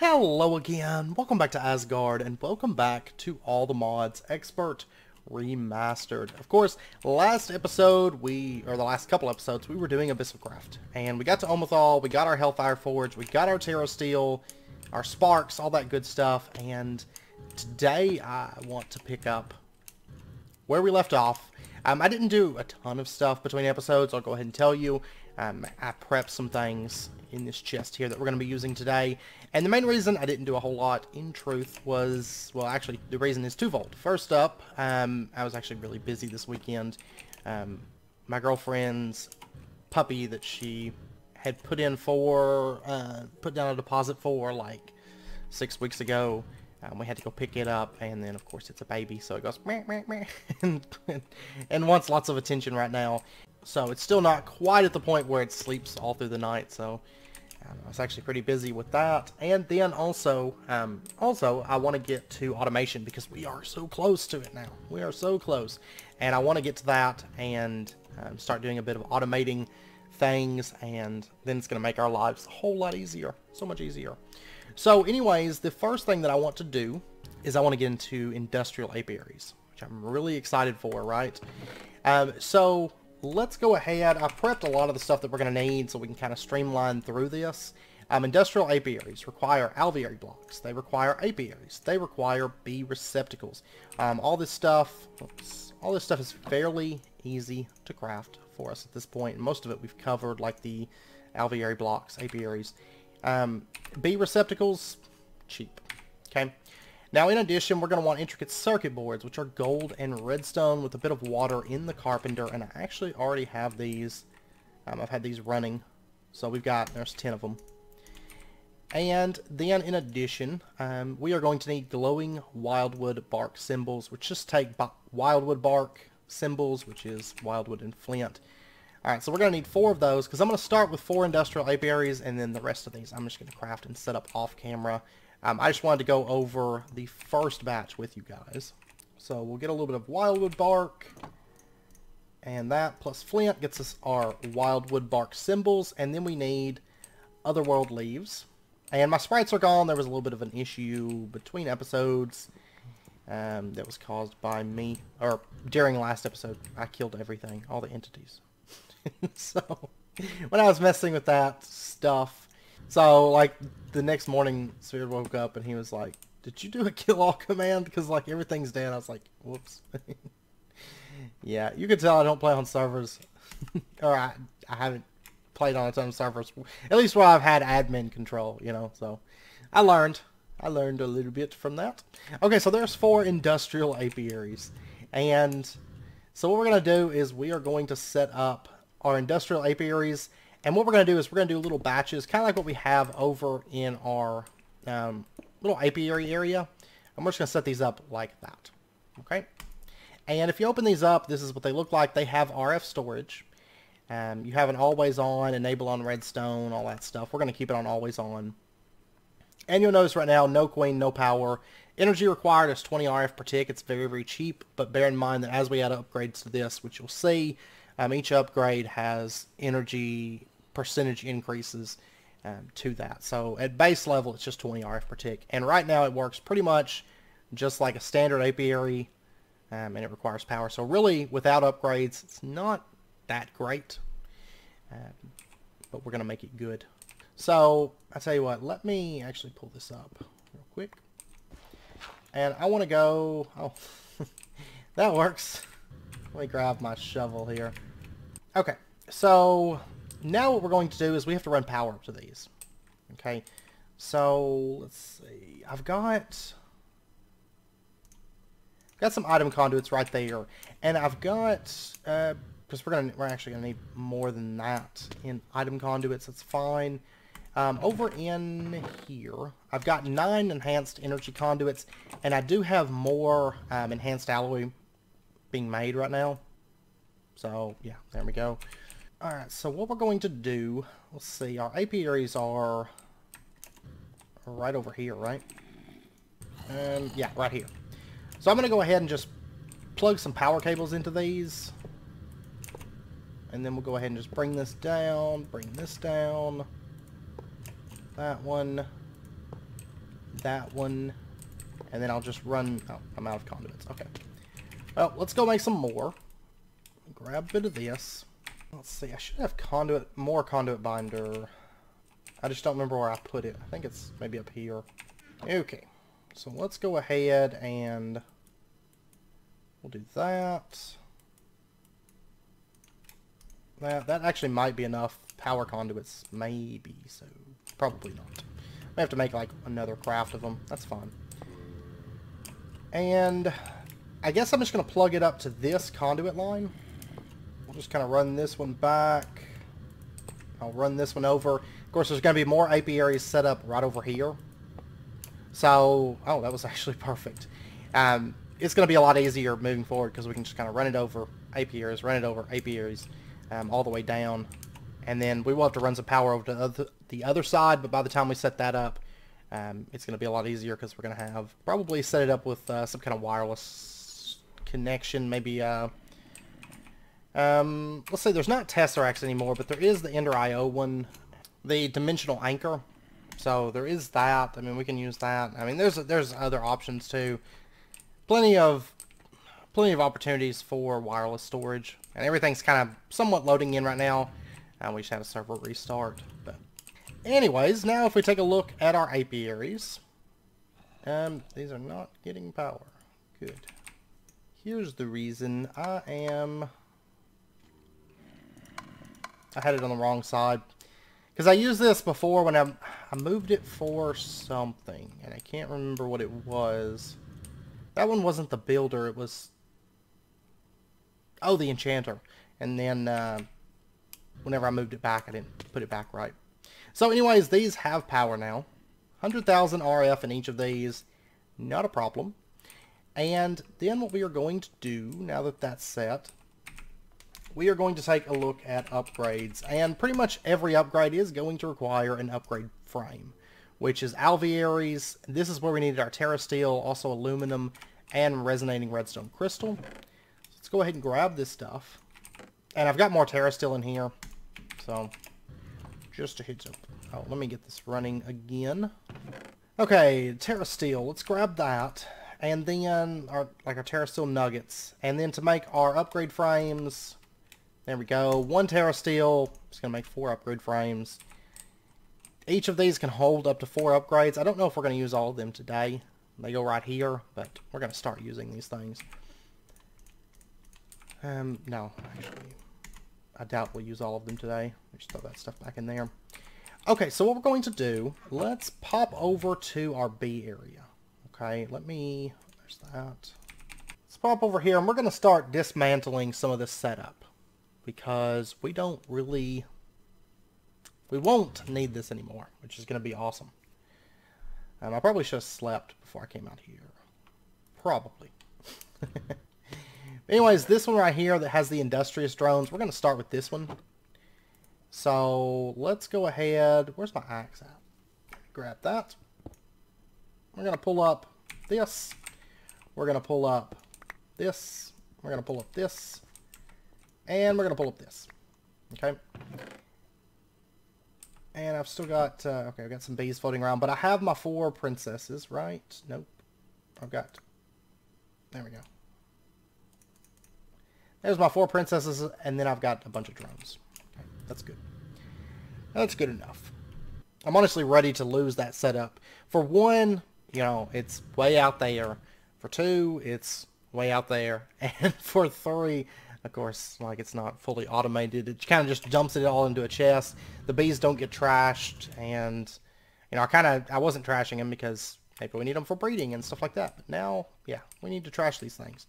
Hello again, welcome back to Asgard, and welcome back to All the Mods Expert Remastered. Of course, last episode, or the last couple episodes, we were doing Abyssalcraft, and we got to Omethal, we got our Hellfire Forge, we got our Terra Steel, our Sparks, all that good stuff, and today I want to pick up where we left off. I didn't do a ton of stuff between episodes, I'll go ahead and tell you. I prepped some things in this chest here that we're going to be using today. And the main reason I didn't do a whole lot, in truth, was, well, actually, the reason is twofold. First up, I was actually really busy this weekend. My girlfriend's puppy that she had put down a deposit for, like, 6 weeks ago. We had to go pick it up, and then, of course, it's a baby, so it goes meh, meh, meh, and wants lots of attention right now. So it's still not quite at the point where it sleeps all through the night, so I was actually pretty busy with that. And then also I want to get to automation, because we are so close to it now. We are so close. And I want to get to that and start doing a bit of automating things, and then it's going to make our lives a whole lot easier. So much easier. So anyways, the first thing that I want to do is I want to get into industrial apiaries, which I'm really excited for, right? So let's go ahead. I've prepped a lot of the stuff that we're going to need so we can kind of streamline through this. Industrial apiaries require alveary blocks. They require apiaries. They require bee receptacles. All this stuff is fairly easy to craft for us at this point. And most of it we've covered, like the alveary blocks, apiaries. Bee receptacles, cheap. Okay. Now, in addition, we're going to want intricate circuit boards, which are gold and redstone with a bit of water in the carpenter. And I actually already have these. I've had these running. So there's 10 of them. And then, in addition, we are going to need glowing wildwood bark symbols, which just take wildwood bark symbols, which is wildwood and flint. Alright, so we're going to need 4 of those, because I'm going to start with 4 industrial apiaries, and then the rest of these I'm just going to craft and set up off camera. I just wanted to go over the first batch with you guys. So we'll get a little bit of wildwood bark, and that plus flint gets us our wildwood bark symbols, and then we need otherworld leaves. And my sprites are gone. There was a little bit of an issue between episodes that was caused by me, or during last episode. I killed everything, all the entities. So when I was messing with that stuff, so like the next morning, Sphere woke up and he was like, "Did you do a kill all command? Because like everything's dead." I was like, "Whoops." Yeah, you can tell I don't play on servers, or I haven't played on a ton of servers, at least where I've had admin control, you know. So I learned a little bit from that. Okay, so there's 4 industrial apiaries, and so what we're gonna do is we are going to set up our industrial apiaries, and what we're going to do is we're going to do little batches, kind of like what we have over in our little apiary area, and we're just going to set these up like that. Okay, and if you open these up, this is what they look like. They have RF storage. You have an always on, enable on redstone, all that stuff. We're going to keep it on always on. And you'll notice right now, no queen, no power. Energy required is 20 RF per tick. It's very, very cheap, but bear in mind that as we add upgrades to this, which you'll see, each upgrade has energy percentage increases to that. So at base level, it's just 20 RF per tick. And right now it works pretty much just like a standard apiary, and it requires power. So really, without upgrades, it's not that great, but we're going to make it good. So I tell you what, let me actually pull this up real quick. And I want to go, oh, that works. Let me grab my shovel here. Okay, so now what we're going to do is we have to run power to these. Okay, so let's see. I've got some item conduits right there, and I've got because we're actually gonna need more than that in item conduits. That's fine. Over in here, I've got 9 enhanced energy conduits, and I do have more enhanced alloy being made right now. So yeah, there we go. Alright, so what we're going to do, let's see, our apiaries are right over here, right? Yeah, right here. So I'm going to go ahead and just plug some power cables into these. And then we'll go ahead and just bring this down, that one, that one. And then I'll just run... Oh, I'm out of conduits. Okay. Well, let's go make some more. Grab a bit of this. Let's see. I should have more conduit binder. I just don't remember where I put it. I think it's maybe up here. Okay. So let's go ahead and we'll do that. That actually might be enough power conduits. Maybe. So probably not. We have to make like another craft of them. That's fine. And I guess I'm just going to plug it up to this conduit line. We'll just kind of run this one back. I'll run this one over. Of course, there's going to be more apiaries set up right over here. So, oh, that was actually perfect. It's going to be a lot easier moving forward because we can just kind of run it over apiaries, all the way down. And then we will have to run some power over to the other side, but by the time we set that up, it's going to be a lot easier because we're going to have probably set it up with some kind of wireless connection. Maybe, let's say there's not Tesseracts anymore, but there is the Ender IO one, the Dimensional Anchor. So there is that. I mean, we can use that. I mean, there's other options too. Plenty of opportunities for wireless storage, and everything's kind of somewhat loading in right now. We just had a server restart, but anyways, now if we take a look at our apiaries, these are not getting power. Good. Here's the reason. I had it on the wrong side. Because I used this before when I moved it for something, and I can't remember what it was. That one wasn't the builder, it was... Oh, the enchanter. And then, whenever I moved it back, I didn't put it back right. So anyways, these have power now. 100,000 RF in each of these. Not a problem. And then what we are going to do, now that that's set, we are going to take a look at upgrades. And pretty much every upgrade is going to require an upgrade frame, which is Apiaries. This is where we needed our Terra Steel, also aluminum, and resonating redstone crystal. Let's go ahead and grab this stuff. And I've got more Terra Steel in here, so just a heads up. Oh, let me get this running again. Okay, Terra Steel. Let's grab that, and then our Terra Steel nuggets, and then to make our upgrade frames. There we go. 1 Terra Steel. It's gonna make 4 upgrade frames. Each of these can hold up to 4 upgrades. I don't know if we're gonna use all of them today. They go right here, but we're gonna start using these things. No, actually, I doubt we'll use all of them today. Just throw that stuff back in there. Okay, so what we're going to do, let's pop over to our B area. Okay, there's that. Let's pop over here, and we're going to start dismantling some of this setup. Because we won't need this anymore, which is going to be awesome. I probably should have slept before I came out here. Probably. Anyways, this one right here that has the industrious drones, we're going to start with this one. So, let's go ahead. Where's my axe at? Grab that. We're going to pull up this. We're going to pull up this. We're going to pull up this. And we're going to pull up this. Okay. And I've still got, okay, I've got some bees floating around. But I have my 4 princesses, right? Nope. There we go. There's my 4 princesses, and then I've got a bunch of drones. Okay, that's good. That's good enough. I'm honestly ready to lose that setup. For 1, you know, it's way out there. For 2, it's way out there. And for 3, of course, like, it's not fully automated. It kind of just dumps it all into a chest. The bees don't get trashed, and, you know, I wasn't trashing them because maybe we need them for breeding and stuff like that. But now, yeah, we need to trash these things.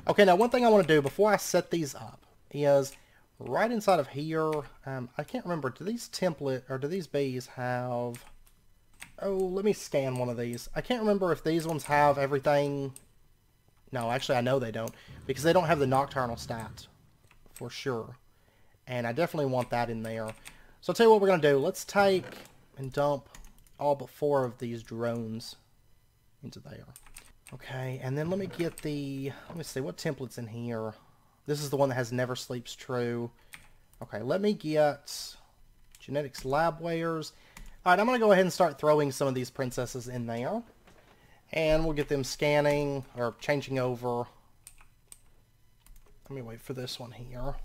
Okay, now one thing I want to do before I set these up is right inside of here, I can't remember, do these bees have... Oh, let me scan one of these. I can't remember if these ones have everything... No, actually I know they don't, because they don't have the nocturnal stat, for sure. And I definitely want that in there. So I'll tell you what we're going to do. Let's take and dump all but 4 of these drones into there. Okay, and then let me get let me see, what template's in here? This is the one that has Never Sleeps True. Okay, let me get Genetics Lab Wares. Alright, I'm going to go ahead and start throwing some of these princesses in there. And we'll get them scanning, or changing over. Let me wait for this one here.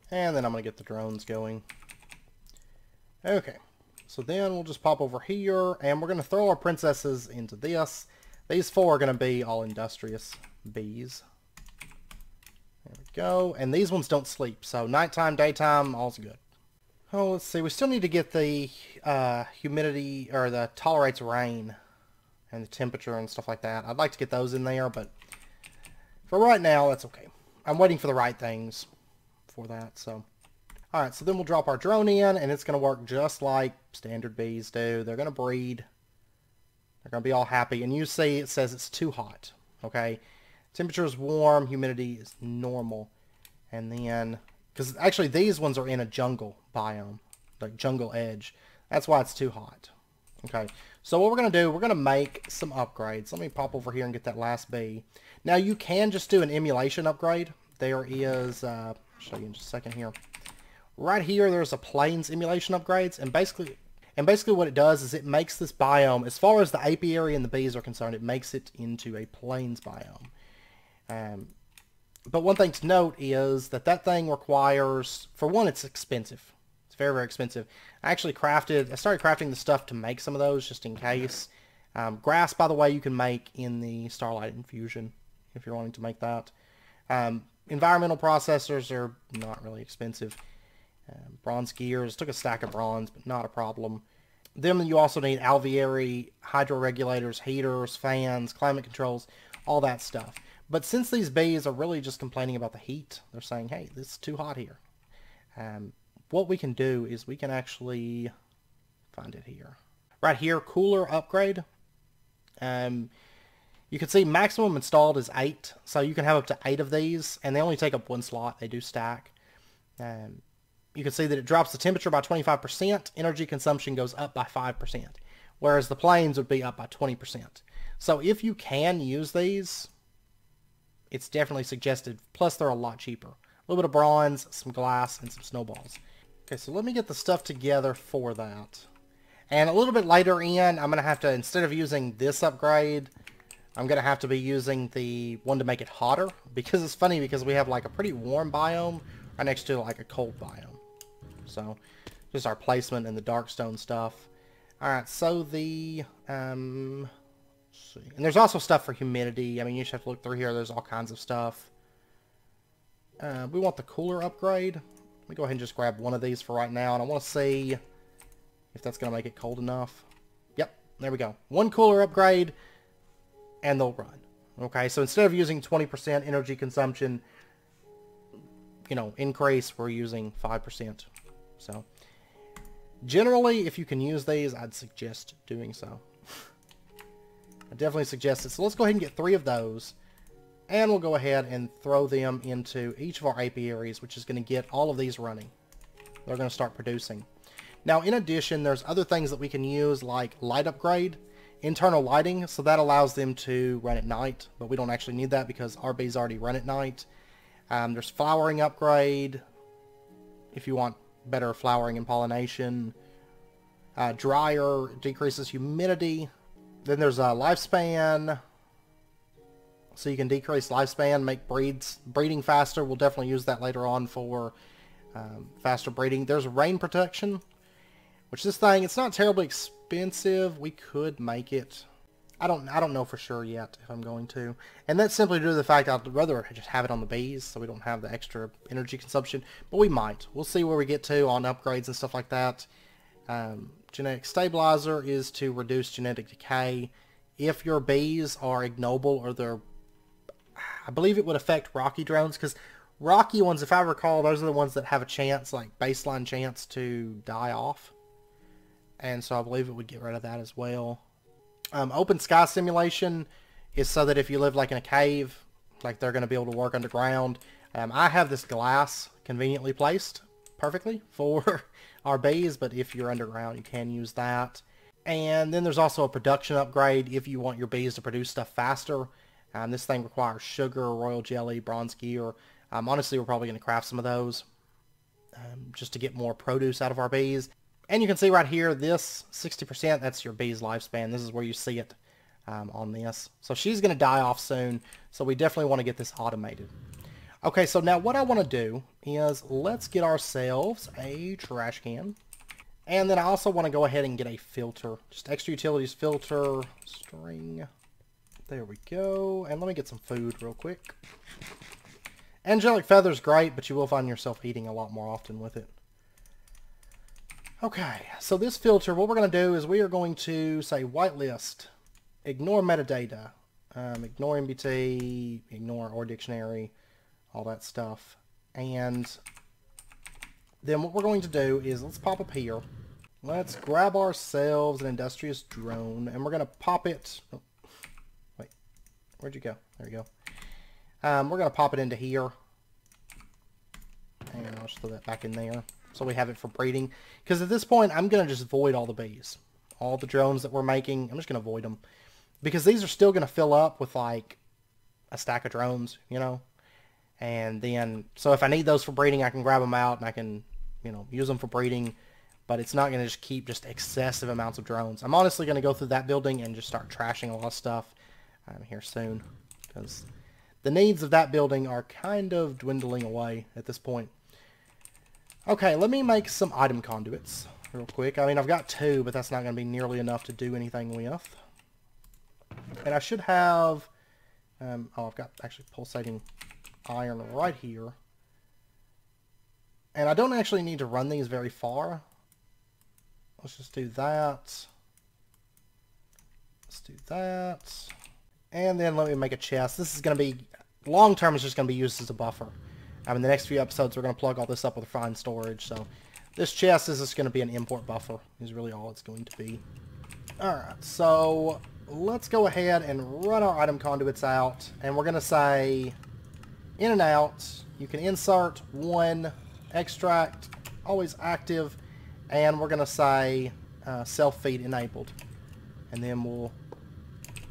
And then I'm going to get the drones going. Okay, so then we'll just pop over here, and we're going to throw our princesses into this. These 4 are going to be all industrious bees. There we go. And these ones don't sleep, so nighttime, daytime, all's good. Oh, let's see. We still need to get the humidity, or the tolerates rain, and the temperature and stuff like that. I'd like to get those in there, but for right now, that's okay. I'm waiting for the right things for that, so. Alright, so then we'll drop our drone in, and it's going to work just like standard bees do. They're going to breed. They're going to be all happy. And you see it says it's too hot, okay? Temperature is warm, humidity is normal. And then, because actually these ones are in a jungle biome, like jungle edge. That's why it's too hot. Okay, so what we're going to do, we're going to make some upgrades. Let me pop over here and get that last bee. Now you can just do an emulation upgrade. There is, I'll show you in just a second here. Right here, there's a plains emulation upgrades, and basically what it does is it makes this biome, as far as the apiary and the bees are concerned, it makes it into a plains biome. But one thing to note is that thing requires, for one, it's expensive. It's very, very expensive. I started crafting the stuff to make some of those just in case. Grass, by the way, you can make in the Starlight Infusion if you're wanting to make that. Environmental processors are not really expensive. Bronze gears, took a stack of bronze, but not a problem. Then you also need alveary, hydro regulators, heaters, fans, climate controls, all that stuff. But since these bees are really just complaining about the heat, they're saying, hey, this is too hot here. What we can do is we can actually find it here. Right here, cooler upgrade. You can see maximum installed is 8, so you can have up to 8 of these, and they only take up 1 slot. They do stack. You can see that it drops the temperature by 25%, energy consumption goes up by 5%, whereas the plains would be up by 20%. So if you can use these, it's definitely suggested, plus they're a lot cheaper. A little bit of bronze, some glass, and some snowballs. Okay, so let me get the stuff together for that. And a little bit later in, I'm going to have to, instead of using this upgrade, I'm going to have to be using the one to make it hotter, because it's funny because we have like a pretty warm biome right next to like a cold biome. So, just our placement and the darkstone stuff. Alright, so the, let's see. And there's also stuff for humidity. I mean, you just have to look through here. There's all kinds of stuff. We want the cooler upgrade. Let me go ahead and just grab one of these for right now. And I want to see if that's going to make it cold enough. Yep, there we go. One cooler upgrade, and they'll run. Okay, so instead of using 20% energy consumption, increase, we're using 5%. So, generally, if you can use these, I'd suggest doing so. I definitely suggest it. So let's go ahead and get 3 of those. And we'll go ahead and throw them into each of our apiaries, which is going to get all of these running. They're going to start producing. Now, in addition, there's other things that we can use, like light upgrade, internal lighting, so that allows them to run at night, but we don't actually need that because our bees already run at night. There's flowering upgrade, if you want better flowering and pollination. Dryer decreases humidity. Then there's a lifespan, so you can decrease lifespan, make breeding faster. We'll definitely use that later on for faster breeding. There's rain protection, which this thing, it's not terribly expensive. We could make it. I don't know for sure yet if I'm going to. And that's simply due to the fact I'd rather just have it on the bees so we don't have the extra energy consumption. But we might. We'll see where we get to on upgrades and stuff like that. Genetic stabilizer is to reduce genetic decay. If your bees are ignoble or they're... I believe it would affect rocky drones, because rocky ones, if I recall, those are the ones that have a chance, like baseline chance, to die off. And so I believe it would get rid of that as well. Open sky simulation is so that if you live like in a cave, like they're going to be able to work underground. I have this glass conveniently placed perfectly for our bees, but if you're underground, you can use that. And then there's also a production upgrade if you want your bees to produce stuff faster. This thing requires sugar, royal jelly, bronze gear. Honestly, we're probably going to craft some of those just to get more produce out of our bees. And you can see right here, this 60%, that's your bee's lifespan. This is where you see it on this. So she's going to die off soon, so we definitely want to get this automated. Okay, so now what I want to do is let's get ourselves a trash can. And then I also want to go ahead and get a filter. Just extra utilities filter, string. There we go. And let me get some food real quick. Angelic feather's great, but you will find yourself eating a lot more often with it. Okay, so this filter, what we're going to do is we are going to say whitelist, ignore metadata, ignore MBT, ignore or dictionary, all that stuff. And then what we're going to do is let's pop up here. Let's grab ourselves an industrious drone, and we're going to pop it. Oh, wait, where'd you go? There you go. We're going to pop it into here. And I'll just throw that back in there. So we have it for breeding. Because at this point, I'm going to just void all the bees. All the drones that we're making, I'm just going to void them. Because these are still going to fill up with like a stack of drones, you know. And then, so if I need those for breeding, I can grab them out and I can, you know, use them for breeding. But it's not going to just keep just excessive amounts of drones. I'm honestly going to go through that building and just start trashing a lot of stuff here soon. Because the needs of that building are kind of dwindling away at this point. Okay, let me make some item conduits real quick. I mean, I've got 2, but that's not going to be nearly enough to do anything with. And I should have... oh, I've got actually pulsating iron right here. And I don't actually need to run these very far. Let's just do that. Let's do that. And then let me make a chest. This is going to be... long term, it's just going to be used as a buffer. I mean, the next few episodes, we're going to plug all this up with refined storage. So this chest is just going to be an import buffer. Is really all it's going to be. Alright, so let's go ahead and run our item conduits out. And we're going to say in and out. You can insert 1, extract, always active. And we're going to say self-feed enabled. And then we'll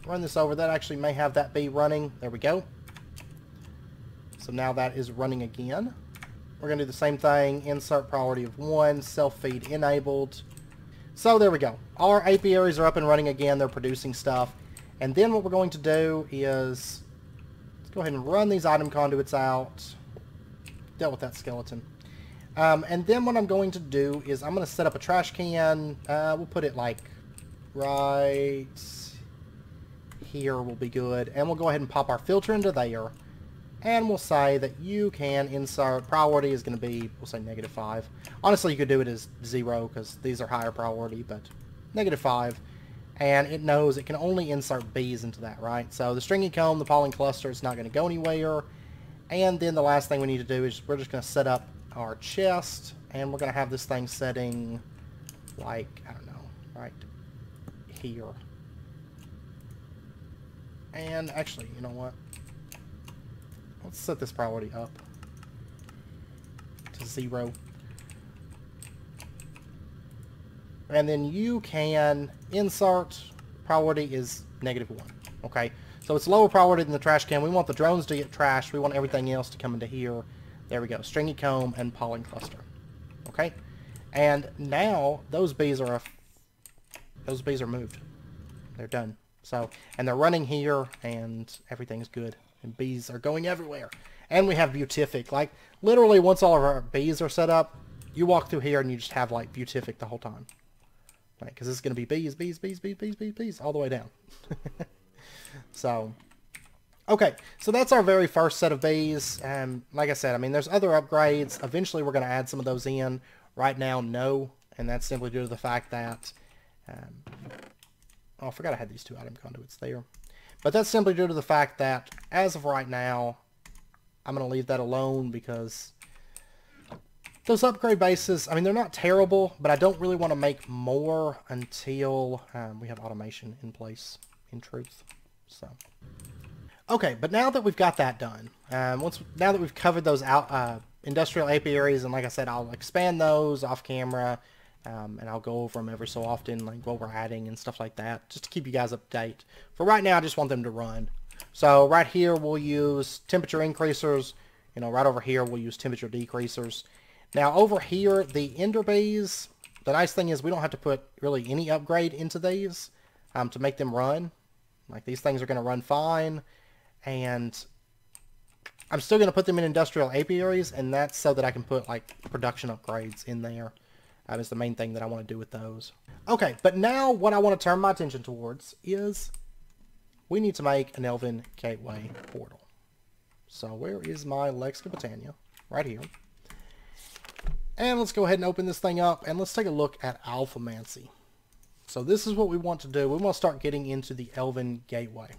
run this over. That actually may have that be running. There we go. So now that is running again. We're going to do the same thing. Insert priority of 1, self-feed enabled. So there we go. All our apiaries are up and running again. They're producing stuff. And then what we're going to do is, let's go ahead and run these item conduits out. Dealt with that skeleton. And then what I'm going to do is I'm going to set up a trash can. We'll put it like right here will be good. And we'll go ahead and pop our filter into there. And we'll say that you can insert, priority is going to be, we'll say -5. Honestly, you could do it as 0 because these are higher priority, but -5. And it knows it can only insert bees into that, right? So the stringy comb, the pollen cluster, it's not going to go anywhere. And then the last thing we need to do is we're just going to set up our chest. And we're going to have this thing setting like, I don't know, right here. And actually, you know what? Let's set this priority up to 0. And then you can insert, priority is -1. Okay, so it's lower priority than the trash can. We want the drones to get trashed. We want everything else to come into here. There we go, stringy comb and pollen cluster. Okay, and now those bees are moved. They're done. So, and they're running here, and everything's good. And bees are going everywhere. And we have beatific. Like, literally, once all of our bees are set up, you walk through here and you just have, like, beatific the whole time. Right? Because it's going to be bees, bees, bees, bees, bees, bees, bees, all the way down. So, okay. So that's our very first set of bees. And like I said, I mean, there's other upgrades. Eventually, we're going to add some of those in. Right now, no. And that's simply due to the fact that... oh, I forgot I had these 2 item conduits there. But that's simply due to the fact that, as of right now, I'm going to leave that alone because those upgrade bases, I mean, they're not terrible, but I don't really want to make more until we have automation in place, in truth. So, okay, but now that we've got that done, now that we've covered those industrial apiaries, and like I said, I'll expand those off camera, and I'll go over them every so often, like what we're adding and stuff like that, just to keep you guys up to date. For right now, I just want them to run. So right here, we'll use temperature increasers. You know, right over here, we'll use temperature decreasers. Now over here, the ender bees, The nice thing is we don't have to put really any upgrade into these to make them run. Like, these things are going to run fine, and I'm still going to put them in industrial apiaries, and that's so that I can put, like, production upgrades in there. Is the main thing that I want to do with those. Okay, but now what I want to turn my attention towards is we need to make an elven gateway portal. So where is my Lex Britannia? Right here. And let's go ahead and open this thing up, and let's take a look at Alphamancy. So this is what we want to do. We want to start getting into the elven gateway.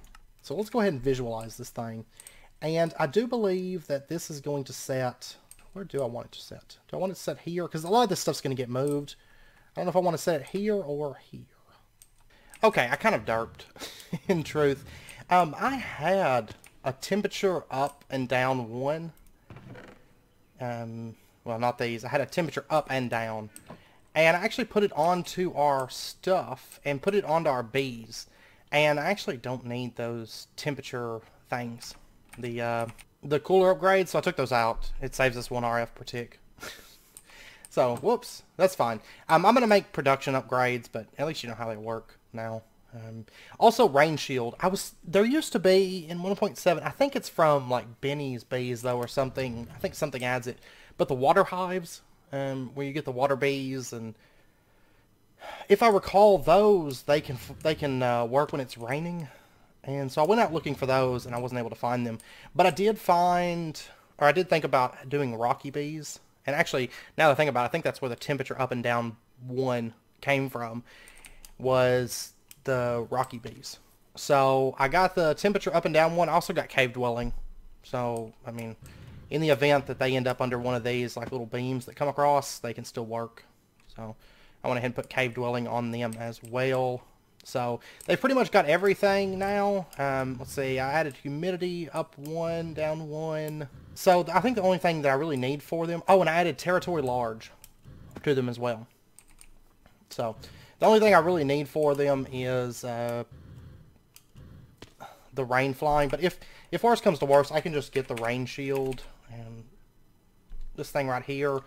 So let's go ahead and visualize this thing. And I do believe that this is going to set... Where do I want it to set? Do I want it to set here? Because a lot of this stuff's going to get moved. I don't know if I want to set it here or here. Okay, I kind of derped, in truth. I had a temperature up and down one. Well, not these. I had a temperature up and down. And I actually put it onto our stuff and put it onto our bees. And I actually don't need those temperature things. The cooler upgrades, so I took those out. It saves us 1 RF per tick. So, whoops. That's fine. I'm going to make production upgrades, but at least you know how they work now. Also, rain shield. There used to be in 1.7, I think it's from like Benny's bees though, or something. I think something adds it. But the water hives, where you get the water bees, and if I recall, those they can work when it's raining. And so I went out looking for those, and I wasn't able to find them. But I did think about doing rocky bees. And actually, now that I think about it, I think that's where the temperature up and down one came from, was the rocky bees. So I got the temperature up and down one. I also got cave dwelling. So, I mean, in the event that they end up under one of these, like little beams that come across, they can still work. So I went ahead and put cave dwelling on them as well. So they've pretty much got everything now. Let's see, I added humidity up 1, down 1. So I think the only thing that I really need for them... Oh, and I added territory large to them as well. So the only thing I really need for them is the rain flying. But if worse comes to worse, I can just get the rain shield. And this thing right here,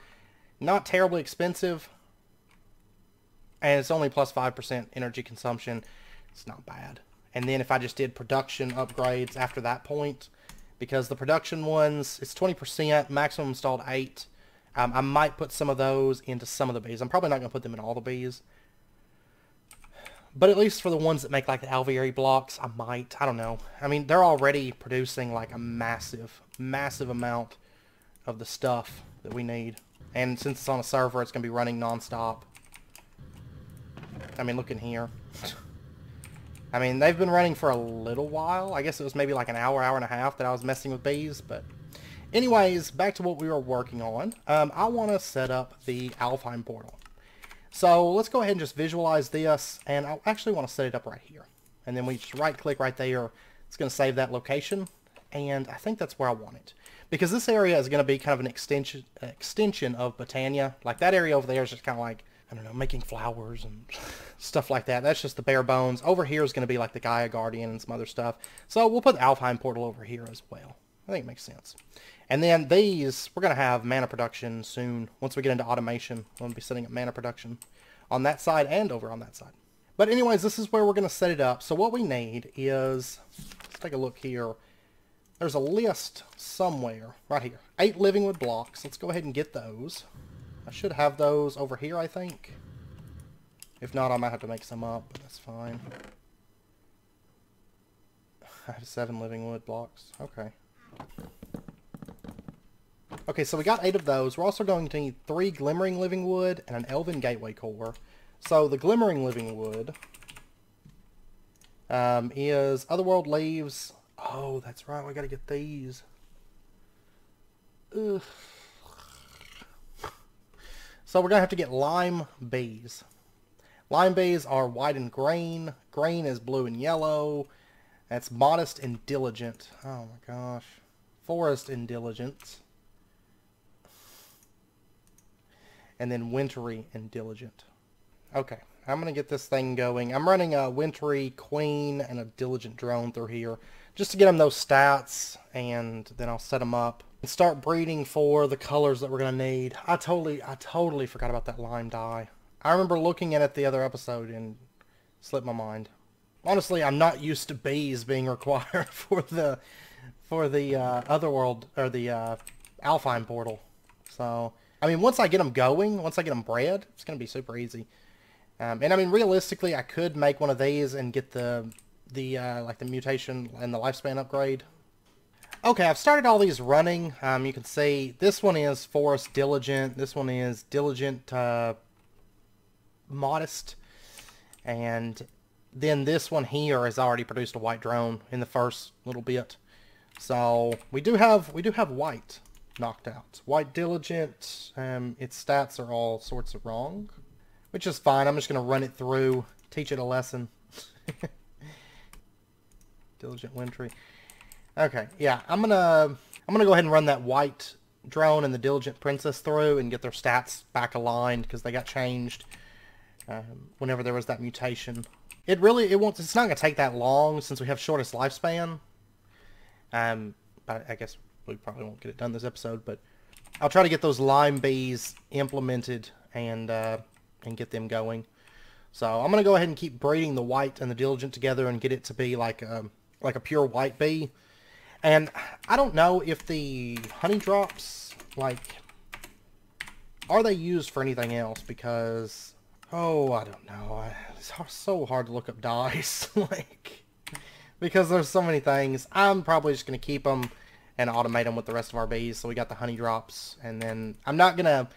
not terribly expensive. And it's only plus 5% energy consumption. It's not bad. And then if I just did production upgrades after that point, because the production ones, it's 20%, maximum installed 8. I might put some of those into some of the bees. I'm probably not going to put them in all the bees. But at least for the ones that make like the alveary blocks, I might. I don't know. I mean, they're already producing like a massive, massive amount of the stuff that we need. And since it's on a server, it's going to be running nonstop. I mean, look in here. I mean, they've been running for a little while. I guess it was maybe like an hour, hour and a half that I was messing with bees. But anyways, back to what we were working on. I want to set up the Alfheim portal. So let's go ahead and just visualize this. And I actually want to set it up right here. And then we just right click right there. It's going to save that location. And I think that's where I want it. Because this area is going to be kind of an extension of Britannia. Like that area over there is just kind of like, I don't know, making flowers and stuff like that. That's just the bare bones. Over here is going to be like the Gaia Guardian and some other stuff. So we'll put the Alfheim portal over here as well. I think it makes sense. And then these, we're going to have mana production soon. Once we get into automation, we're going to be setting up mana production on that side and over on that side. But anyways, this is where we're going to set it up. So what we need is, let's take a look here. There's a list somewhere, right here. 8 living wood blocks. Let's go ahead and get those. I should have those over here, I think. If not, I might have to make some up, but that's fine. I have 7 living wood blocks. Okay. Okay, so we got 8 of those. We're also going to need 3 glimmering living wood and an elven gateway core. So the glimmering living wood is otherworld leaves. Oh, that's right. We got to get these. Ugh. So we're going to have to get lime bees. Lime bees are white and green. Green is blue and yellow. That's modest and diligent. Oh my gosh. Forest and diligence. And then wintry and diligent. Okay, I'm going to get this thing going. I'm running a wintry queen and a diligent drone through here. Just to get them those stats. And then I'll set them up. And start breeding for the colors that we're going to need. I totally forgot about that lime dye. I remember looking at it the other episode and slipped my mind. Honestly, I'm not used to bees being required for the otherworld or the Alfheim portal. So, I mean, once I get them going, once I get them bred, it's going to be super easy. And I mean, realistically, I could make one of these and get the like the mutation and the lifespan upgrade. Okay, I've started all these running. You can see this one is Forest Diligent. This one is Diligent Modest. And then this one here has already produced a white drone in the first little bit. So we do have white knocked out. White Diligent, its stats are all sorts of wrong, which is fine. I'm just going to run it through, teach it a lesson. Diligent Wintry. Okay, yeah, I'm gonna go ahead and run that white drone and the Diligent Princess through and get their stats back aligned because they got changed whenever there was that mutation. It's not gonna take that long since we have shortest lifespan. But I guess we probably won't get it done this episode, but I'll try to get those lime bees implemented and get them going. So I'm gonna go ahead and keep breeding the white and the Diligent together and get it to be like a pure white bee. And I don't know if the honey drops, like, are they used for anything else? Because, oh, I don't know. It's so hard to look up dyes, like, because there's so many things. I'm probably just going to keep them and automate them with the rest of our bees. So we got the honey drops, and then I'm not gonna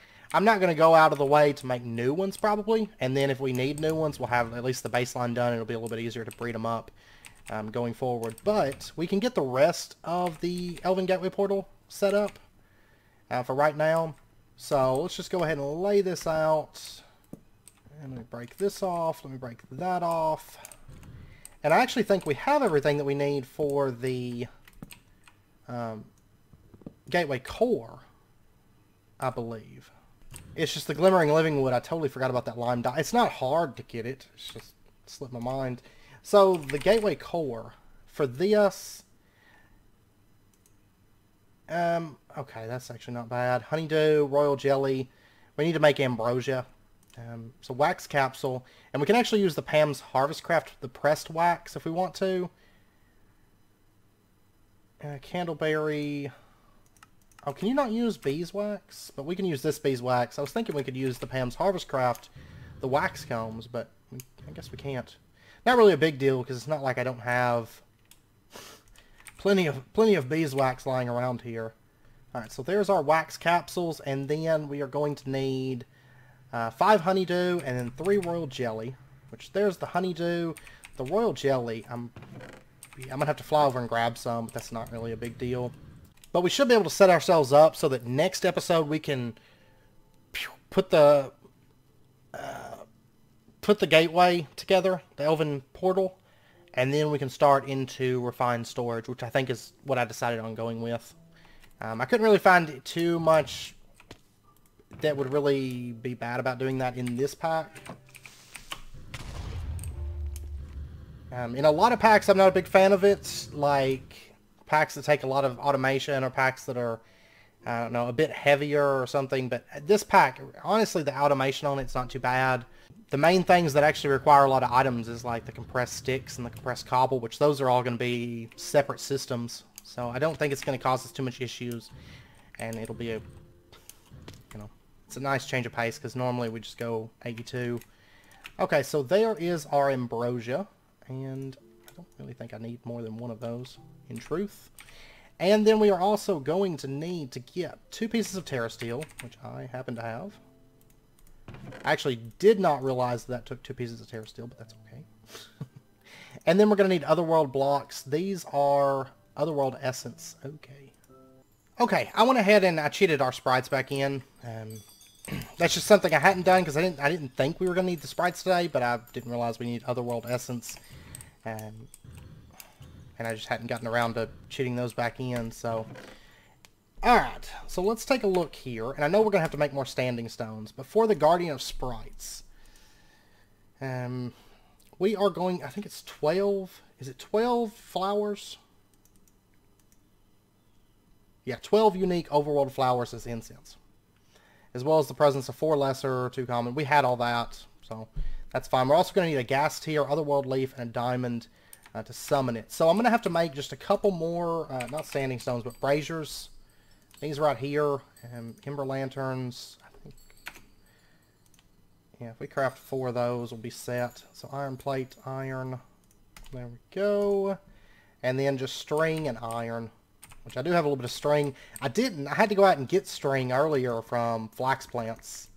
go out of the way to make new ones probably. And then if we need new ones, we'll have at least the baseline done. It'll be a little bit easier to breed them up. Going forward, but we can get the rest of the Elven Gateway portal set up for right now. So let's just go ahead and lay this out. And let me break this off. Let me break that off. And I actually think we have everything that we need for the Gateway core, I believe. It's just the Glimmering Living Wood. I totally forgot about that lime dye. It's not hard to get it. It's just slipped my mind. So, the Gateway Core, for this, okay, that's actually not bad. Honeydew, Royal Jelly, we need to make Ambrosia. So, Wax Capsule, and we can actually use the Pam's Harvest Craft, the pressed wax, if we want to. Candleberry, oh, can you not use beeswax? But we can use this beeswax. I was thinking we could use the Pam's Harvest Craft, the wax combs, but I guess we can't. Not really a big deal because it's not like I don't have plenty of beeswax lying around here. Alright, so there's our wax capsules, and then we are going to need 5 honeydew and then 3 royal jelly, which there's the honeydew. The royal jelly, I'm going to have to fly over and grab some, but that's not really a big deal. But we should be able to set ourselves up so that next episode we can put the gateway together, the Elven portal, and then we can start into refined storage, which I think is what I decided on going with. I couldn't really find too much that would really be bad about doing that in this pack. In a lot of packs, I'm not a big fan of it, like packs that take a lot of automation or packs that are, I don't know, a bit heavier or something, but this pack, honestly, the automation on it's not too bad. The main things that actually require a lot of items is like the compressed sticks and the compressed cobble, which those are all going to be separate systems. So I don't think it's going to cause us too much issues, and it'll be a, it's a nice change of pace because normally we just go 82. Okay, so there is our Ambrosia, and I don't really think I need more than one of those, in truth. And then we are also going to need to get 2 pieces of Terra Steel, which I happen to have. I actually did not realize that took 2 pieces of Terra Steel, but that's okay. And then we're going to need Otherworld blocks. These are Otherworld Essence. Okay. Okay, I went ahead and I cheated our sprites back in. That's just something I hadn't done because I didn't think we were going to need the sprites today, but I didn't realize we need Otherworld Essence. And I just hadn't gotten around to cheating those back in, so... Alright, so let's take a look here. And I know we're going to have to make more standing stones, but for the Guardian of Sprites, we are going, I think it's 12, is it 12 flowers? Yeah, 12 unique overworld flowers as incense as well as the presence of 4 lesser, 2 common. We had all that, so that's fine. We're also going to need a ghast tear, otherworld leaf, and a diamond to summon it. So I'm going to have to make just a couple more, not standing stones, but braziers. These right here, and ember lanterns. I think, yeah, if we craft 4 of those, we'll be set. So iron plate, iron. There we go. And then just string and iron, which I do have a little bit of string. I had to go out and get string earlier from flax plants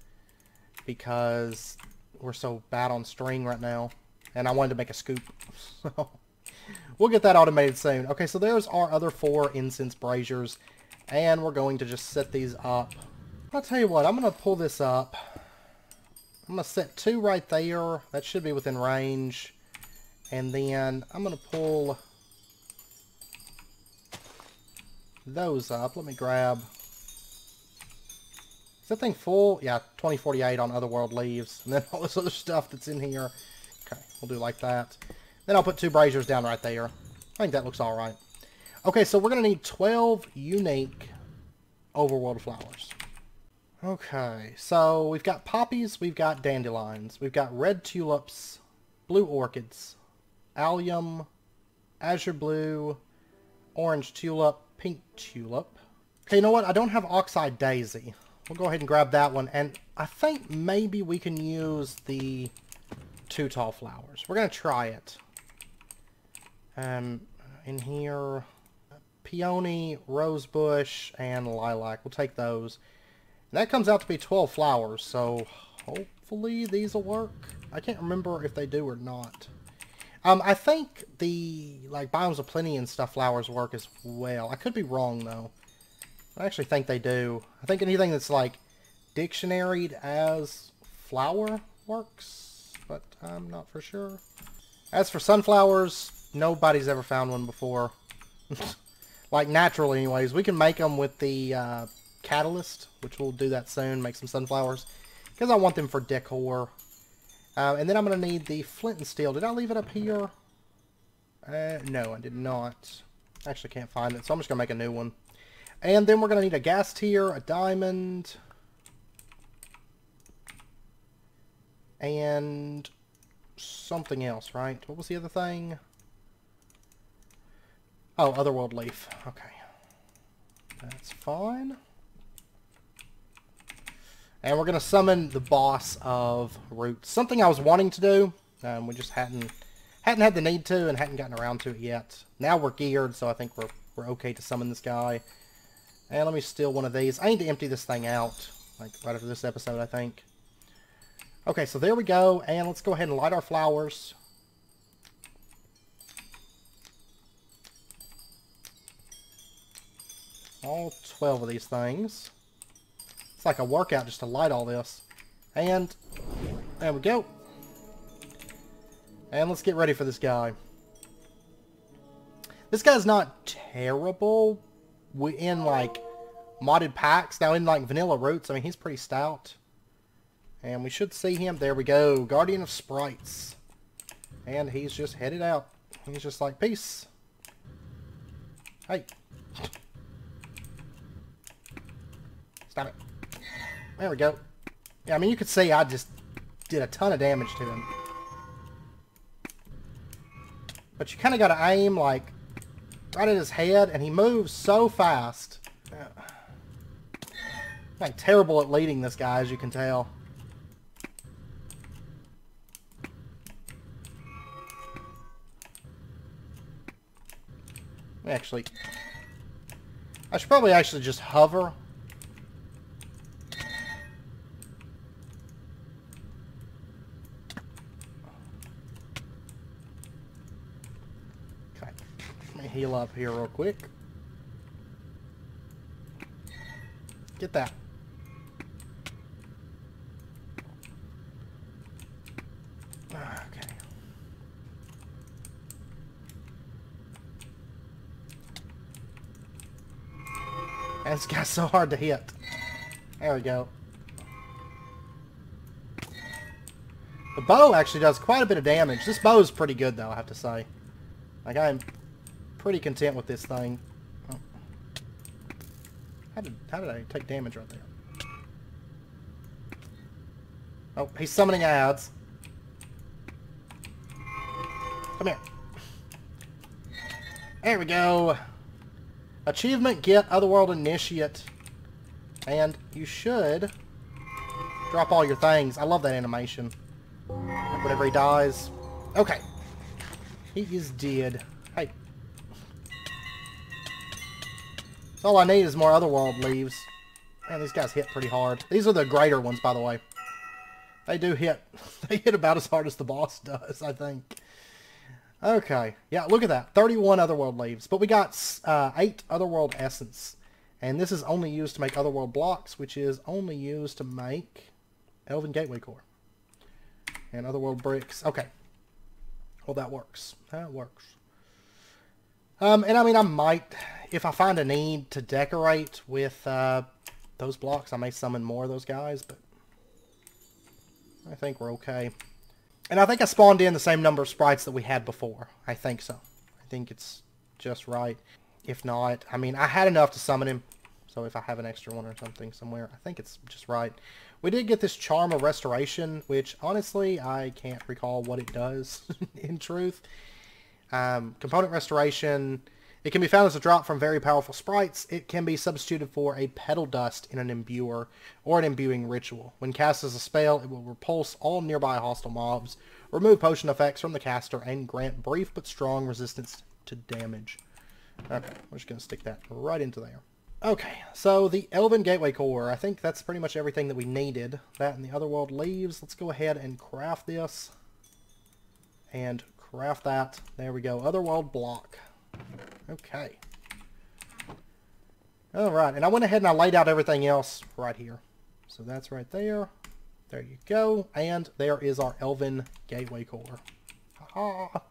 because we're so bad on string right now. And I wanted to make a scoop. So we'll get that automated soon. Okay, so there's our other 4 incense braziers. And we're going to just set these up. I'll tell you what, I'm going to pull this up. I'm going to set 2 right there. That should be within range. And then I'm going to pull those up. Let me grab... Is that thing full? Yeah, 2048 on Otherworld leaves. And then all this other stuff that's in here. Okay, we'll do like that. Then I'll put 2 braziers down right there. I think that looks alright. Okay, so we're going to need 12 unique overworld flowers. Okay, so we've got poppies, we've got dandelions, we've got red tulips, blue orchids, allium, azure blue, orange tulip, pink tulip. Okay, you know what? I don't have oxide daisy. We'll go ahead and grab that one, and I think maybe we can use the 2 tall flowers. We're going to try it. In here... peony, rosebush, and lilac. We'll take those. And that comes out to be 12 flowers, so hopefully these will work. I can't remember if they do or not. I think the Biomes of Plenty and stuff flowers work as well. I could be wrong, though. I actually think they do. I think anything that's dictionaried as flower works, but I'm not for sure. As for sunflowers, nobody's ever found one before. Naturally, anyways. We can make them with the catalyst, which we'll do that soon. Make some sunflowers. Because I want them for decor. And then I'm going to need the flint and steel. Did I leave it up here? No, I did not. Actually can't find it, so I'm just going to make a new one. And then we're going to need a ghast tear, a diamond. And something else, right? What was the other thing? Oh, Otherworld Leaf. Okay. That's fine. And we're going to summon the boss of Roots. Something I was wanting to do. We just hadn't had the need to and hadn't gotten around to it yet. Now we're geared, so I think we're okay to summon this guy. And let me steal one of these. I need to empty this thing out. Right after this episode, I think. Okay, so there we go. And let's go ahead and light our flowers. All 12 of these things. It's like a workout just to light all this. And there we go. And let's get ready for this guy. This guy's not terrible in modded packs. Now in vanilla Roots, I mean, he's pretty stout. And we should see him. There we go. Guardian of Sprites. And he's just headed out. He's just like, peace. Hey. Stop it. There we go. Yeah, I mean, you could see I just did a ton of damage to him. But you kind of got to aim, right at his head, and he moves so fast. I'm terrible at leading this guy, as you can tell. Actually, I should probably actually just hover. Okay, let me heal up here real quick. Get that. Okay. And this guy's so hard to hit. There we go. The bow actually does quite a bit of damage. This bow is pretty good, though, I have to say. I'm pretty content with this thing. Oh. How did I take damage right there? Oh, he's summoning ads. Come here. There we go. Achievement, get Otherworld Initiate. And you should drop all your things. I love that animation. Whenever he dies. Okay. He is dead. Hey. All I need is more Otherworld leaves. Man, these guys hit pretty hard. These are the greater ones, by the way. They do hit. They hit about as hard as the boss does, I think. Okay. Yeah, look at that. 31 Otherworld leaves. But we got 8 Otherworld Essence. And this is only used to make Otherworld blocks, which is only used to make Elven Gateway Core. And Otherworld bricks. Okay. Well, that works. That works. And I mean, I might, if I find a need to decorate with those blocks, I may summon more of those guys, but I think we're okay. And I think I spawned in the same number of sprites that we had before. I think so. I think it's just right. If not, I mean, I had enough to summon him. So if I have an extra one or something somewhere, I think it's just right. We did get this Charm of Restoration, which honestly, I can't recall what it does in truth. Component Restoration, it can be found as a drop from very powerful sprites. It can be substituted for a petal dust in an imbuer or an imbuing ritual. When cast as a spell, it will repulse all nearby hostile mobs, remove potion effects from the caster, and grant brief but strong resistance to damage. Okay, we're just going to stick that right into there. Okay, so the Elven Gateway Core, I think that's pretty much everything that we needed. That and the Otherworld leaves. Let's go ahead and craft this. And craft that. There we go. Otherworld block. Okay. Alright, and I went ahead and I laid out everything else right here. So that's right there. There you go. And there is our Elven Gateway Core. Ha-ha.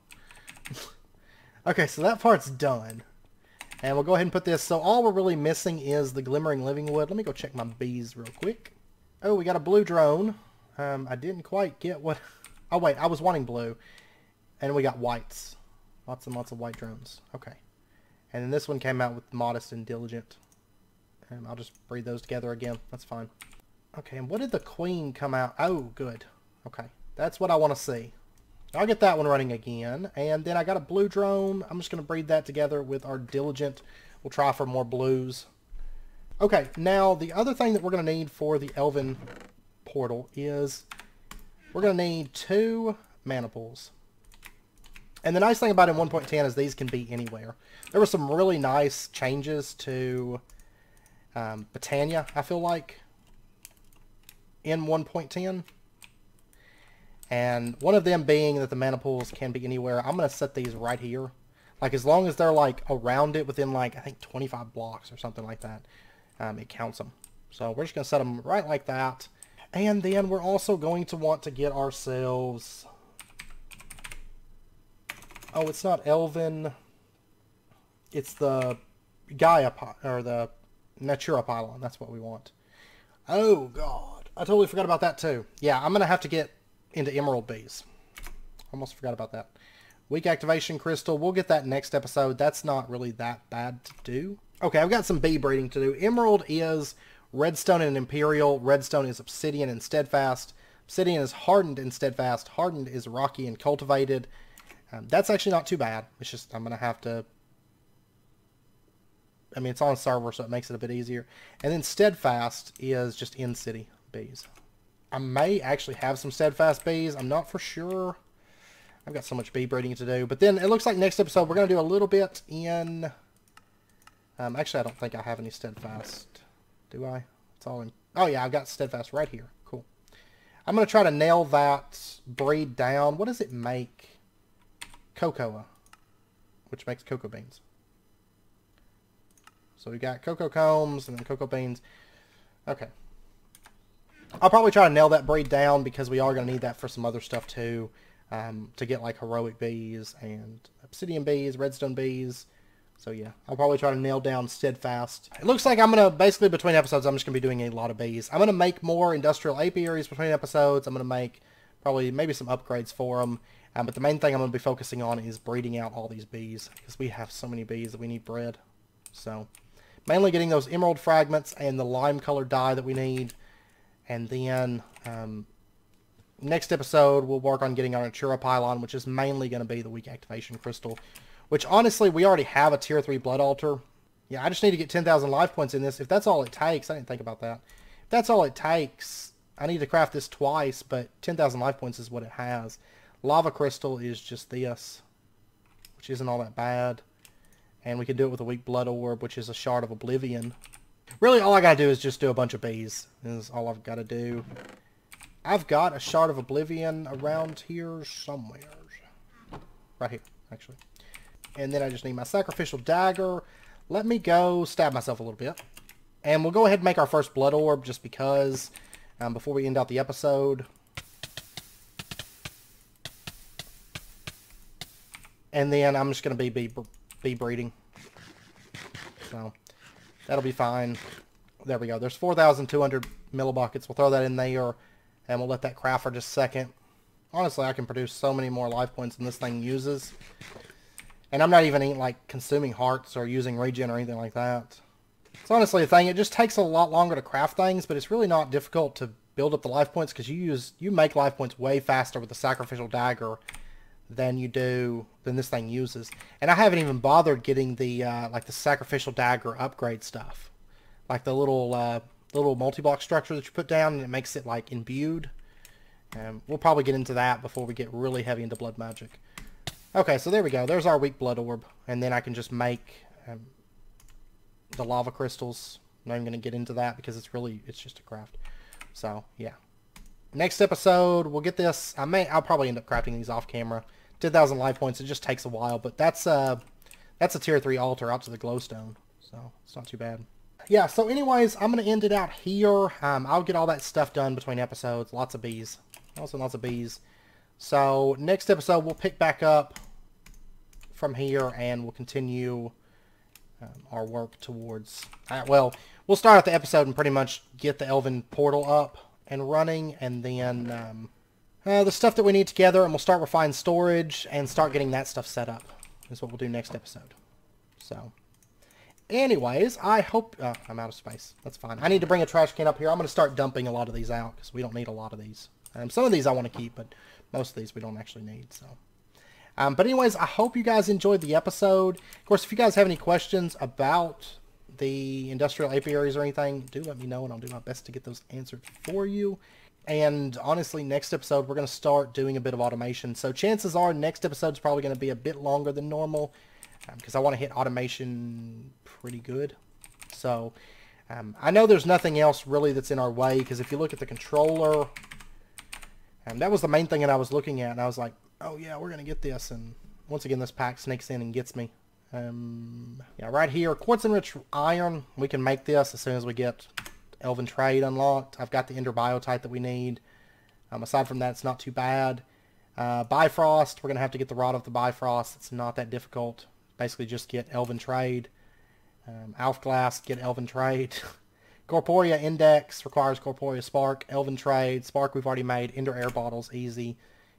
Okay, so that part's done. And we'll go ahead and put this. So all we're really missing is the Glimmering Living Wood. Let me go check my bees real quick. Oh, we got a blue drone. I didn't quite get what... Oh, wait. I was wanting blue. And we got whites. Lots and lots of white drones. Okay. And then this one came out with Modest and Diligent. And I'll just breed those together again. That's fine. Okay, and what did the Queen come out? Oh, good. Okay. That's what I want to see. I'll get that one running again. And then I got a blue drone. I'm just going to breed that together with our Diligent. We'll try for more blues. Okay, now the other thing that we're going to need for the Elven portal is we're going to need 2 mana pools. And the nice thing about it in 1.10 is these can be anywhere. There were some really nice changes to Botania, I feel like, in 1.10. And one of them being that the mana pools can be anywhere. I'm going to set these right here. Like, as long as they're, like, around it within, like, I think 25 blocks or something like that, it counts them. So we're just going to set them right like that. And then we're also going to want to get ourselves... Oh, it's not Elven. It's the Gaia, or the Natura pylon. That's what we want. Oh, God. I totally forgot about that, too. Yeah, I'm going to have to get into Emerald Bees. Almost forgot about that. Weak Activation Crystal. We'll get that next episode. That's not really that bad to do. Okay, I've got some bee breeding to do. Emerald is Redstone and Imperial. Redstone is Obsidian and Steadfast. Obsidian is Hardened and Steadfast. Hardened is Rocky and Cultivated. That's actually not too bad. It's just I'm going to have to... I mean, it's on a server, so it makes it a bit easier. And then Steadfast is just in-city bees. I may actually have some Steadfast bees. I'm not for sure. I've got so much bee breeding to do. But then it looks like next episode we're going to do a little bit in... actually, I don't think I have any Steadfast. Do I? It's all in... Oh, yeah, I've got Steadfast right here. Cool. I'm going to try to nail that breed down. What does it make? Cocoa, which makes cocoa beans. So we got cocoa combs and then cocoa beans. Okay. I'll probably try to nail that breed down because we are going to need that for some other stuff too. To get like heroic bees and obsidian bees, redstone bees. So yeah, I'll probably try to nail down Steadfast. It looks like I'm going to, basically between episodes, I'm just going to be doing a lot of bees. I'm going to make more industrial apiaries between episodes. I'm going to make probably maybe some upgrades for them. But the main thing I'm going to be focusing on is breeding out all these bees. Because we have so many bees that we need bread. So, mainly getting those emerald fragments and the lime color dye that we need. And then next episode, we'll work on getting our Natura Pylon, which is mainly going to be the weak activation crystal, which honestly, we already have a tier 3 blood altar. Yeah, I just need to get 10,000 life points in this. If that's all it takes, I didn't think about that. If that's all it takes, I need to craft this twice, but 10,000 life points is what it has. Lava crystal is just this, which isn't all that bad. And we can do it with a weak blood orb, which is a shard of oblivion. Really, all I gotta do is just do a bunch of bees. Is all I've got to do. I've got a shard of oblivion around here somewhere. Right here, actually. And then I just need my sacrificial dagger. Let me go stab myself a little bit. And we'll go ahead and make our first blood orb just because, before we end out the episode. And then I'm just going to be bee breeding. So, that'll be fine. There we go. There's 4,200 millibuckets. We'll throw that in there, and we'll let that craft for just a second. Honestly, I can produce so many more life points than this thing uses. And I'm not even like consuming hearts or using regen or anything like that. It's honestly a thing. It just takes a lot longer to craft things, but it's really not difficult to build up the life points because you make life points way faster with the sacrificial dagger than this thing uses. And I haven't even bothered getting the like the sacrificial dagger upgrade stuff, like the little multi-block structure that you put down, and it makes it like imbued. We'll probably get into that before we get really heavy into blood magic. Okay, so there we go. There's our weak blood orb, and then I can just make the lava crystals. I'm not even going to get into that because it's just a craft. So yeah, next episode we'll get this. I'll probably end up crafting these off camera. 10,000 life points. It just takes a while, but that's a tier 3 altar out to the glowstone, so it's not too bad. Yeah. So anyways, I'm going to end it out here. I'll get all that stuff done between episodes. Lots of bees. Also lots of bees. So next episode we'll pick back up from here and we'll continue our work towards... well, we'll start out the episode and pretty much get the elven portal up and running, and then the stuff that we need together, and we'll start refining storage and start getting that stuff set up is what we'll do next episode. So anyways, I hope... I'm out of space. That's fine. I need to bring a trash can up here. I'm going to start dumping a lot of these out because we don't need a lot of these. Some of these I want to keep, but most of these we don't actually need. So, but anyways, I hope you guys enjoyed the episode. Of course, if you guys have any questions about the industrial apiaries or anything, do let me know, and I'll do my best to get those answered for you. And honestly, next episode we're going to start doing a bit of automation. So chances are next episode is probably going to be a bit longer than normal because I want to hit automation pretty good. So I know there's nothing else really that's in our way, because if you look at the controller... that was the main thing that I was looking at, and I was like, oh yeah, we're going to get this, and once again this pack sneaks in and gets me. Yeah, right here, quartz enriched iron, we can make this as soon as we get elven trade unlocked. I've got the ender biotite that we need. Aside from that, it's not too bad. Bifrost, we're going to have to get the rod of the Bifrost. It's not that difficult. Basically just get elven trade. Alfglass, get elven trade. Corporea Index requires Corporea Spark, Elven Trade. Spark we've already made. Ender Air Bottles, easy.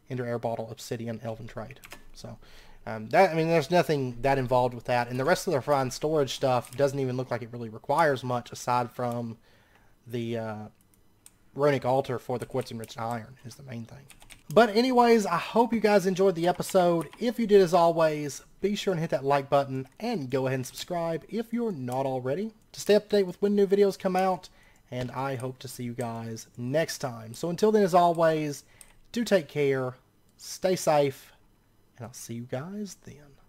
Ender Air Bottle, Obsidian, Elven Trade. So, there's nothing that involved with that. And the rest of the refined storage stuff doesn't even look like it really requires much aside from the runic altar for the quartz enriched iron is the main thing. But anyways, I hope you guys enjoyed the episode. If you did, as always, be sure and hit that like button and go ahead and subscribe if you're not already to stay up to date with when new videos come out. And I hope to see you guys next time. So until then, as always, do take care, stay safe, and I'll see you guys then.